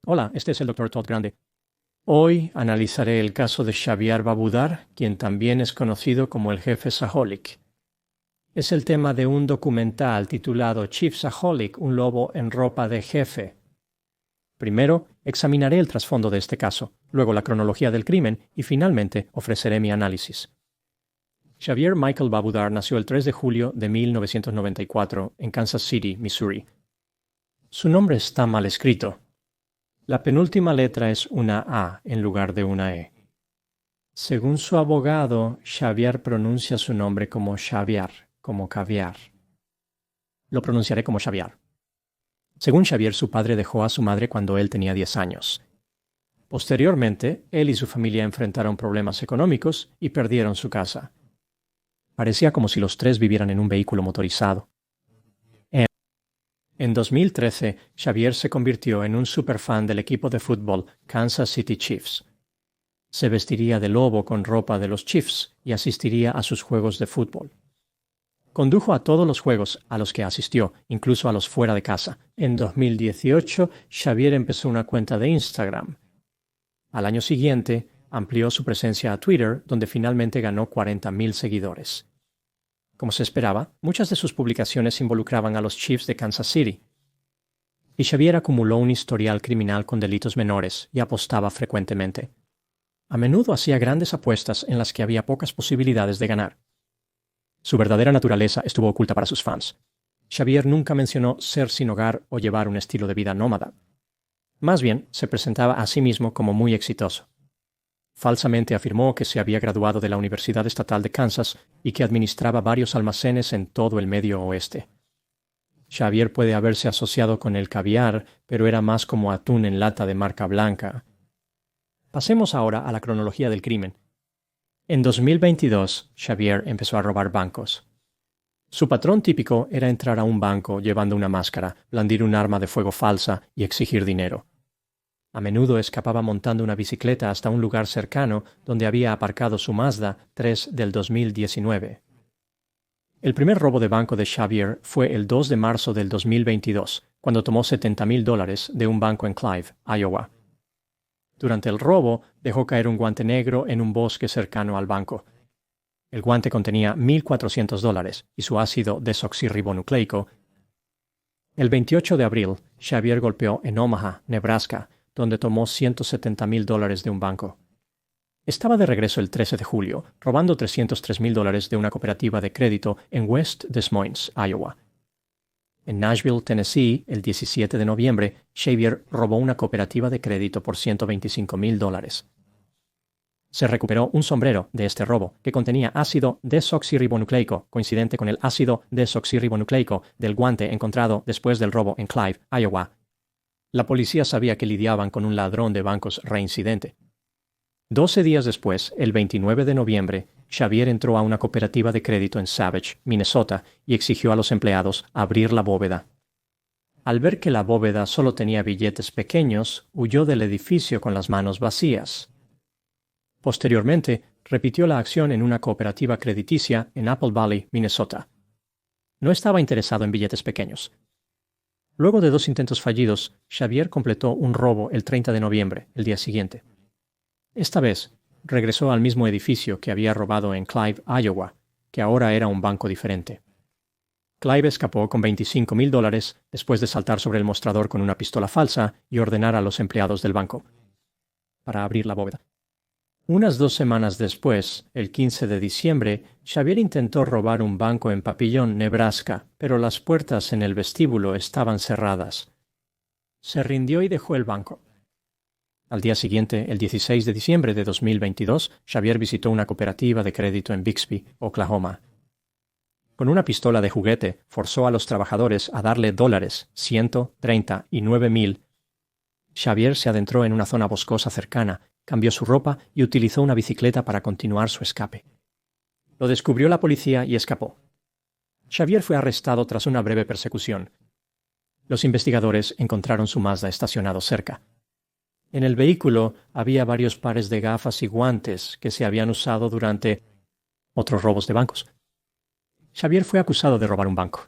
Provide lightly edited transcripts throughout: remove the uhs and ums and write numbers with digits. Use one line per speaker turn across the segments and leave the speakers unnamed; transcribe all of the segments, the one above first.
Hola, este es el Dr. Todd Grande. Hoy analizaré el caso de Xavier Babudar, quien también es conocido como el jefe Saholic. Es el tema de un documental titulado Chief Saholic, un lobo en ropa de jefe. Primero, examinaré el trasfondo de este caso, luego la cronología del crimen y finalmente ofreceré mi análisis. Xavier Michael Babudar nació el 3 de julio de 1994 en Kansas City, Missouri. Su nombre está mal escrito. La penúltima letra es una A en lugar de una E. Según su abogado, Xavier pronuncia su nombre como Xavier, como caviar. Lo pronunciaré como Xavier. Según Xavier, su padre dejó a su madre cuando él tenía 10 años. Posteriormente, él y su familia enfrentaron problemas económicos y perdieron su casa. Parecía como si los tres vivieran en un vehículo motorizado. En 2013, Xavier se convirtió en un superfan del equipo de fútbol Kansas City Chiefs. Se vestiría de lobo con ropa de los Chiefs y asistiría a sus juegos de fútbol. Condujo a todos los juegos a los que asistió, incluso a los fuera de casa. En 2018, Xavier empezó una cuenta de Instagram. Al año siguiente, amplió su presencia a Twitter, donde finalmente ganó 40,000 seguidores. Como se esperaba, muchas de sus publicaciones involucraban a los Chiefs de Kansas City. Y Xavier acumuló un historial criminal con delitos menores y apostaba frecuentemente. A menudo hacía grandes apuestas en las que había pocas posibilidades de ganar. Su verdadera naturaleza estuvo oculta para sus fans. Xavier nunca mencionó ser sin hogar o llevar un estilo de vida nómada. Más bien, se presentaba a sí mismo como muy exitoso. Falsamente afirmó que se había graduado de la Universidad Estatal de Kansas y que administraba varios almacenes en todo el Medio Oeste. Xavier puede haberse asociado con el caviar, pero era más como atún en lata de marca blanca. Pasemos ahora a la cronología del crimen. En 2022, Xavier empezó a robar bancos. Su patrón típico era entrar a un banco llevando una máscara, blandir un arma de fuego falsa y exigir dinero. A menudo escapaba montando una bicicleta hasta un lugar cercano donde había aparcado su Mazda 3 del 2019. El primer robo de banco de Xavier fue el 2 de marzo del 2022, cuando tomó $70,000 de un banco en Clive, Iowa. Durante el robo, dejó caer un guante negro en un bosque cercano al banco. El guante contenía $1,400 y su ácido desoxirribonucleico. El 28 de abril, Xavier golpeó en Omaha, Nebraska, donde tomó $170,000 de un banco. Estaba de regreso el 13 de julio, robando $303,000 de una cooperativa de crédito en West Des Moines, Iowa. En Nashville, Tennessee, el 17 de noviembre, Xavier robó una cooperativa de crédito por $125,000. Se recuperó un sombrero de este robo que contenía ácido desoxirribonucleico, coincidente con el ácido desoxirribonucleico del guante encontrado después del robo en Clive, Iowa. La policía sabía que lidiaban con un ladrón de bancos reincidente. 12 días después, el 29 de noviembre, Xavier entró a una cooperativa de crédito en Savage, Minnesota, y exigió a los empleados abrir la bóveda. Al ver que la bóveda solo tenía billetes pequeños, huyó del edificio con las manos vacías. Posteriormente, repitió la acción en una cooperativa crediticia en Apple Valley, Minnesota. No estaba interesado en billetes pequeños. Luego de 2 intentos fallidos, Xavier completó un robo el 30 de noviembre, el día siguiente. Esta vez, regresó al mismo edificio que había robado en Clive, Iowa, que ahora era un banco diferente. Clive escapó con $25,000 después de saltar sobre el mostrador con una pistola falsa y ordenar a los empleados del banco para abrir la bóveda. Unas 2 semanas después, el 15 de diciembre, Xavier intentó robar un banco en Papillon, Nebraska, pero las puertas en el vestíbulo estaban cerradas. Se rindió y dejó el banco. Al día siguiente, el 16 de diciembre de 2022, Xavier visitó una cooperativa de crédito en Bixby, Oklahoma. Con una pistola de juguete, forzó a los trabajadores a darle dólares, 130 y 9,000. Xavier se adentró en una zona boscosa cercana, cambió su ropa y utilizó una bicicleta para continuar su escape. Lo descubrió la policía y escapó. Xavier fue arrestado tras una breve persecución. Los investigadores encontraron su Mazda estacionado cerca. En el vehículo había varios pares de gafas y guantes que se habían usado durante otros robos de bancos. Xavier fue acusado de robar un banco.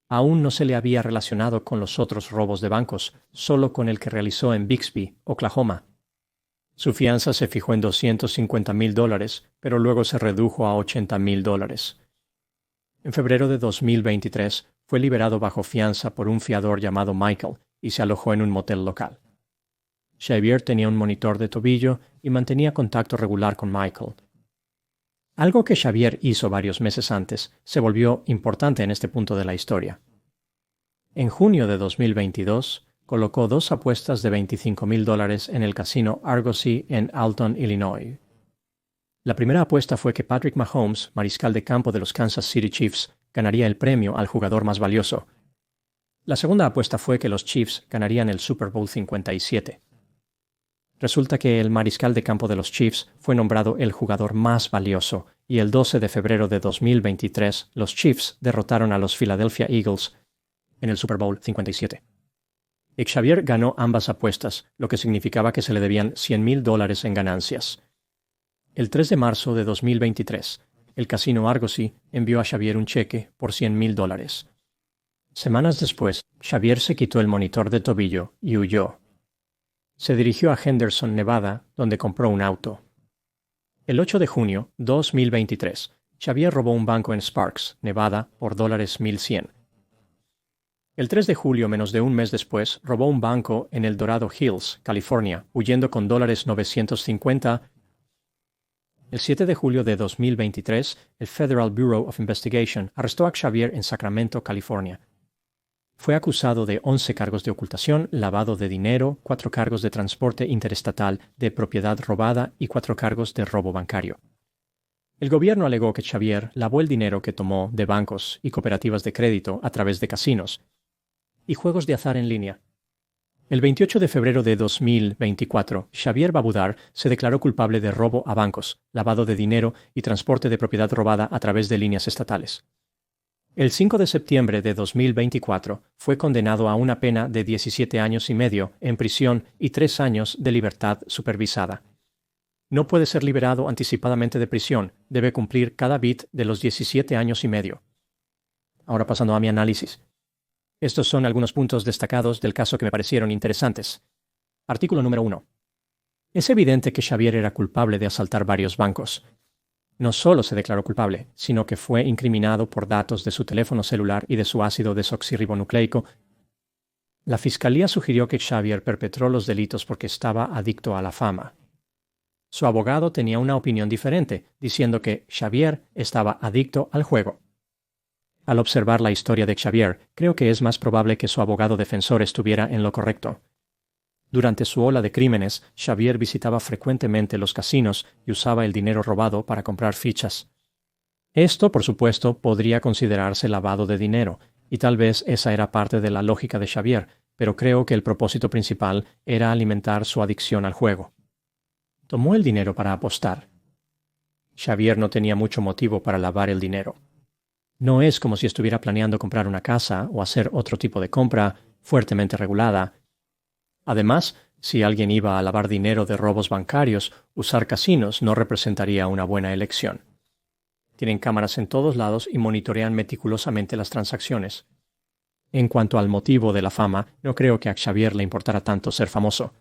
aún no se le había relacionado con los otros robos de bancos, solo con el que realizó en Bixby, Oklahoma. Su fianza se fijó en $250,000, pero luego se redujo a $80,000. En febrero de 2023 fue liberado bajo fianza por un fiador llamado Michael y se alojó en un motel local. Xavier tenía un monitor de tobillo y mantenía contacto regular con Michael. Algo que Xavier hizo varios meses antes se volvió importante en este punto de la historia. En junio de 2022, colocó 2 apuestas de $25,000 en el casino Argosy en Alton, Illinois. La primera apuesta fue que Patrick Mahomes, mariscal de campo de los Kansas City Chiefs, ganaría el premio al jugador más valioso. La segunda apuesta fue que los Chiefs ganarían el Super Bowl 57. Resulta que el mariscal de campo de los Chiefs fue nombrado el jugador más valioso y el 12 de febrero de 2023 los Chiefs derrotaron a los Philadelphia Eagles en el Super Bowl 57. Xavier ganó ambas apuestas, lo que significaba que se le debían $100,000 en ganancias. El 3 de marzo de 2023, el casino Argosy envió a Xavier un cheque por $100,000. Semanas después, Xavier se quitó el monitor de tobillo y huyó. Se dirigió a Henderson, Nevada, donde compró un auto. El 8 de junio de 2023, Xavier robó un banco en Sparks, Nevada, por $1,100. El 3 de julio, menos de un mes después, robó un banco en El Dorado Hills, California, huyendo con $950. El 7 de julio de 2023, el Federal Bureau of Investigation arrestó a Xavier en Sacramento, California. Fue acusado de 11 cargos de ocultación, lavado de dinero, 4 cargos de transporte interestatal de propiedad robada y 4 cargos de robo bancario. El gobierno alegó que Xavier lavó el dinero que tomó de bancos y cooperativas de crédito a través de casinos y juegos de azar en línea. El 28 de febrero de 2024, Xavier Babudar se declaró culpable de robo a bancos, lavado de dinero y transporte de propiedad robada a través de líneas estatales. El 5 de septiembre de 2024 fue condenado a una pena de 17 años y medio en prisión y 3 años de libertad supervisada. No puede ser liberado anticipadamente de prisión, debe cumplir cada bit de los 17 años y medio. Ahora pasando a mi análisis. Estos son algunos puntos destacados del caso que me parecieron interesantes. Artículo número 1. Es evidente que Xavier era culpable de asaltar varios bancos. No solo se declaró culpable, sino que fue incriminado por datos de su teléfono celular y de su ácido desoxirribonucleico. La fiscalía sugirió que Xavier perpetró los delitos porque estaba adicto a la fama. Su abogado tenía una opinión diferente, diciendo que Xavier estaba adicto al juego. Al observar la historia de Xavier, creo que es más probable que su abogado defensor estuviera en lo correcto. Durante su ola de crímenes, Xavier visitaba frecuentemente los casinos y usaba el dinero robado para comprar fichas. Esto, por supuesto, podría considerarse lavado de dinero, y tal vez esa era parte de la lógica de Xavier, pero creo que el propósito principal era alimentar su adicción al juego. Tomó el dinero para apostar. Xavier no tenía mucho motivo para lavar el dinero. No es como si estuviera planeando comprar una casa o hacer otro tipo de compra fuertemente regulada. Además, si alguien iba a lavar dinero de robos bancarios, usar casinos no representaría una buena elección. Tienen cámaras en todos lados y monitorean meticulosamente las transacciones. En cuanto al motivo de la fama, no creo que a Xavier le importara tanto ser famoso.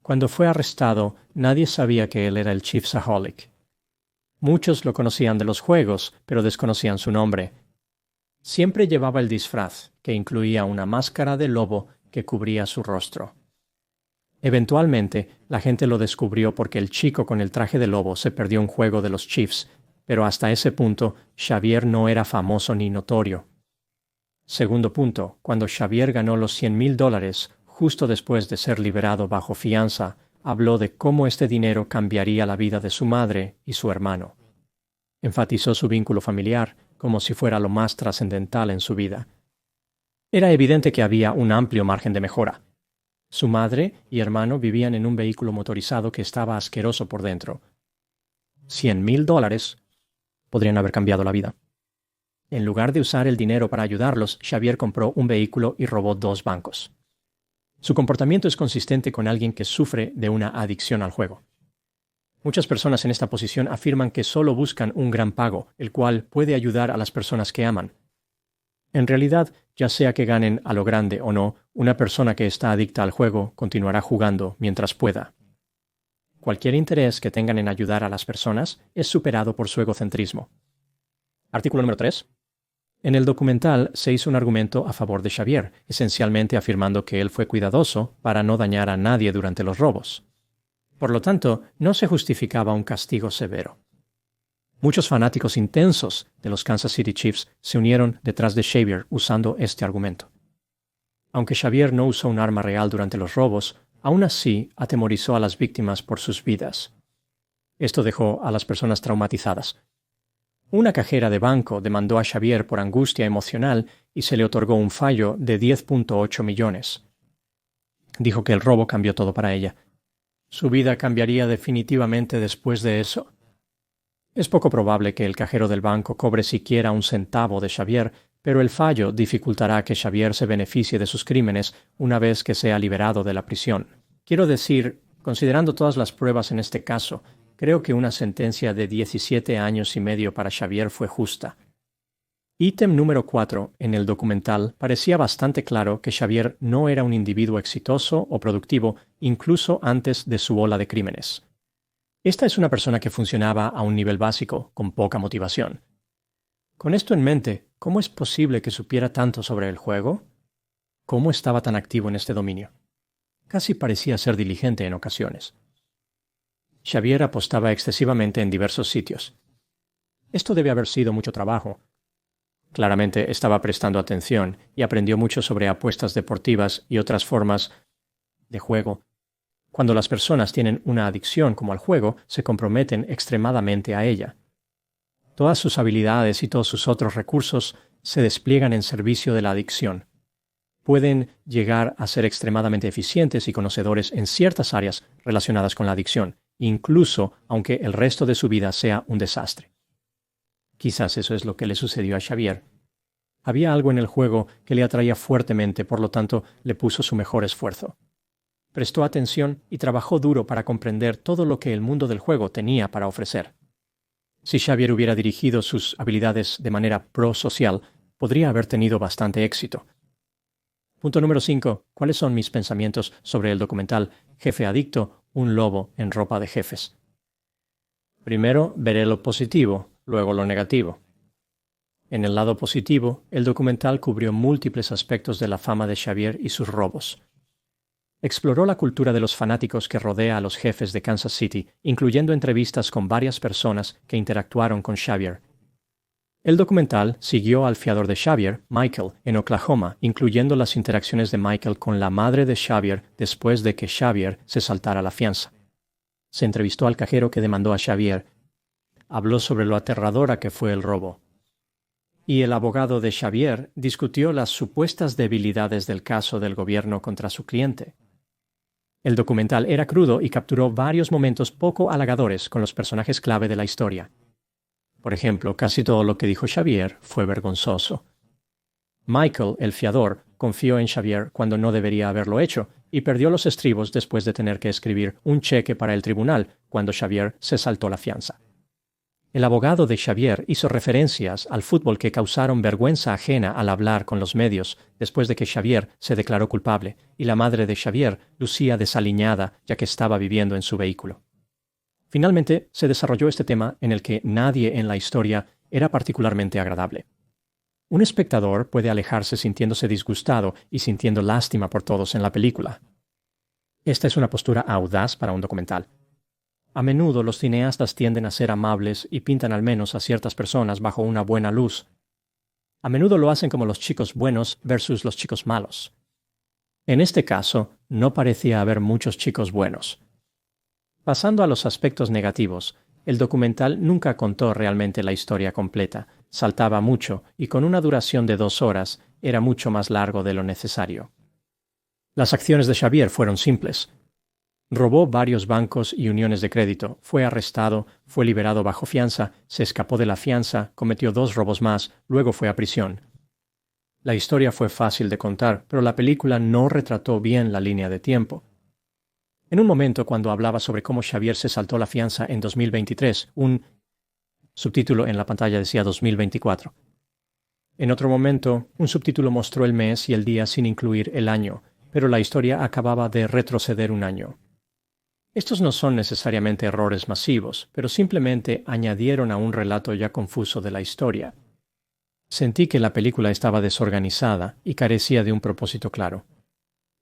Cuando fue arrestado, nadie sabía que él era el Chiefsaholic. Muchos lo conocían de los juegos, pero desconocían su nombre. Siempre llevaba el disfraz, que incluía una máscara de lobo que cubría su rostro. Eventualmente, la gente lo descubrió porque el chico con el traje de lobo se perdió un juego de los Chiefs, pero hasta ese punto Xavier no era famoso ni notorio. Segundo punto, cuando Xavier ganó los $100,000, justo después de ser liberado bajo fianza, habló de cómo este dinero cambiaría la vida de su madre y su hermano. Enfatizó su vínculo familiar como si fuera lo más trascendental en su vida. Era evidente que había un amplio margen de mejora. Su madre y hermano vivían en un vehículo motorizado que estaba asqueroso por dentro. $100,000 podrían haber cambiado la vida. En lugar de usar el dinero para ayudarlos, Xavier compró un vehículo y robó 2 bancos. Su comportamiento es consistente con alguien que sufre de una adicción al juego. Muchas personas en esta posición afirman que solo buscan un gran pago, el cual puede ayudar a las personas que aman. En realidad, ya sea que ganen a lo grande o no, una persona que está adicta al juego continuará jugando mientras pueda. Cualquier interés que tengan en ayudar a las personas es superado por su egocentrismo. Artículo número 3. En el documental se hizo un argumento a favor de Xavier, esencialmente afirmando que él fue cuidadoso para no dañar a nadie durante los robos. Por lo tanto, no se justificaba un castigo severo. Muchos fanáticos intensos de los Kansas City Chiefs se unieron detrás de Xavier usando este argumento. Aunque Xavier no usó un arma real durante los robos, aún así atemorizó a las víctimas por sus vidas. Esto dejó a las personas traumatizadas. Una cajera de banco demandó a Xavier por angustia emocional y se le otorgó un fallo de 10.8 millones. Dijo que el robo cambió todo para ella. ¿Su vida cambiaría definitivamente después de eso? Es poco probable que el cajero del banco cobre siquiera un centavo de Xavier, pero el fallo dificultará que Xavier se beneficie de sus crímenes una vez que sea liberado de la prisión. Quiero decir, considerando todas las pruebas en este caso, creo que una sentencia de 17 años y medio para Xavier fue justa. Ítem número 4 en el documental parecía bastante claro que Xavier no era un individuo exitoso o productivo incluso antes de su ola de crímenes. Esta es una persona que funcionaba a un nivel básico, con poca motivación. Con esto en mente, ¿cómo es posible que supiera tanto sobre el juego? ¿Cómo estaba tan activo en este dominio? Casi parecía ser diligente en ocasiones. Xavier apostaba excesivamente en diversos sitios. Esto debe haber sido mucho trabajo. Claramente estaba prestando atención y aprendió mucho sobre apuestas deportivas y otras formas de juego. Cuando las personas tienen una adicción como al juego, se comprometen extremadamente a ella. Todas sus habilidades y todos sus otros recursos se despliegan en servicio de la adicción. Pueden llegar a ser extremadamente eficientes y conocedores en ciertas áreas relacionadas con la adicción, incluso aunque el resto de su vida sea un desastre. Quizás eso es lo que le sucedió a Xavier. Había algo en el juego que le atraía fuertemente, por lo tanto, le puso su mejor esfuerzo. Prestó atención y trabajó duro para comprender todo lo que el mundo del juego tenía para ofrecer. Si Xavier hubiera dirigido sus habilidades de manera prosocial, podría haber tenido bastante éxito. Punto número 5. ¿Cuáles son mis pensamientos sobre el documental Jefe Adicto, un lobo en ropa de jefes? Primero, veré lo positivo, luego lo negativo. En el lado positivo, el documental cubrió múltiples aspectos de la fama de Xavier y sus robos. Exploró la cultura de los fanáticos que rodea a los jefes de Kansas City, incluyendo entrevistas con varias personas que interactuaron con Xavier. El documental siguió al fiador de Xavier, Michael, en Oklahoma, incluyendo las interacciones de Michael con la madre de Xavier después de que Xavier se saltara la fianza. Se entrevistó al cajero que demandó a Xavier. Habló sobre lo aterradora que fue el robo. Y el abogado de Xavier discutió las supuestas debilidades del caso del gobierno contra su cliente. El documental era crudo y capturó varios momentos poco halagadores con los personajes clave de la historia. Por ejemplo, casi todo lo que dijo Xavier fue vergonzoso. Michael, el fiador, confió en Xavier cuando no debería haberlo hecho y perdió los estribos después de tener que escribir un cheque para el tribunal cuando Xavier se saltó la fianza. El abogado de Xavier hizo referencias al fútbol que causaron vergüenza ajena al hablar con los medios después de que Xavier se declaró culpable y la madre de Xavier lucía desaliñada ya que estaba viviendo en su vehículo. Finalmente, se desarrolló este tema en el que nadie en la historia era particularmente agradable. Un espectador puede alejarse sintiéndose disgustado y sintiendo lástima por todos en la película. Esta es una postura audaz para un documental. A menudo los cineastas tienden a ser amables y pintan al menos a ciertas personas bajo una buena luz. A menudo lo hacen como los chicos buenos versus los chicos malos. En este caso, no parecía haber muchos chicos buenos. Pasando a los aspectos negativos, el documental nunca contó realmente la historia completa, saltaba mucho y con una duración de 2 horas era mucho más largo de lo necesario. Las acciones de Xavier fueron simples. Robó varios bancos y uniones de crédito, fue arrestado, fue liberado bajo fianza, se escapó de la fianza, cometió 2 robos más, luego fue a prisión. La historia fue fácil de contar, pero la película no retrató bien la línea de tiempo. En un momento, cuando hablaba sobre cómo Xavier se saltó la fianza en 2023, un subtítulo en la pantalla decía 2024. En otro momento, un subtítulo mostró el mes y el día sin incluir el año, pero la historia acababa de retroceder un año. Estos no son necesariamente errores masivos, pero simplemente añadieron a un relato ya confuso de la historia. Sentí que la película estaba desorganizada y carecía de un propósito claro.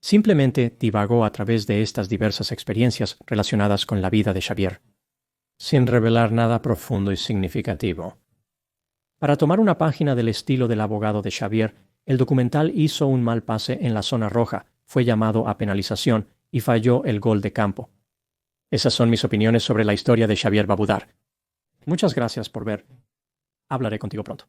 Simplemente divagó a través de estas diversas experiencias relacionadas con la vida de Xavier, sin revelar nada profundo y significativo. Para tomar una página del estilo del abogado de Xavier, el documental hizo un mal pase en la zona roja, fue llamado a penalización y falló el gol de campo. Esas son mis opiniones sobre la historia de Xavier Babudar. Muchas gracias por ver. Hablaré contigo pronto.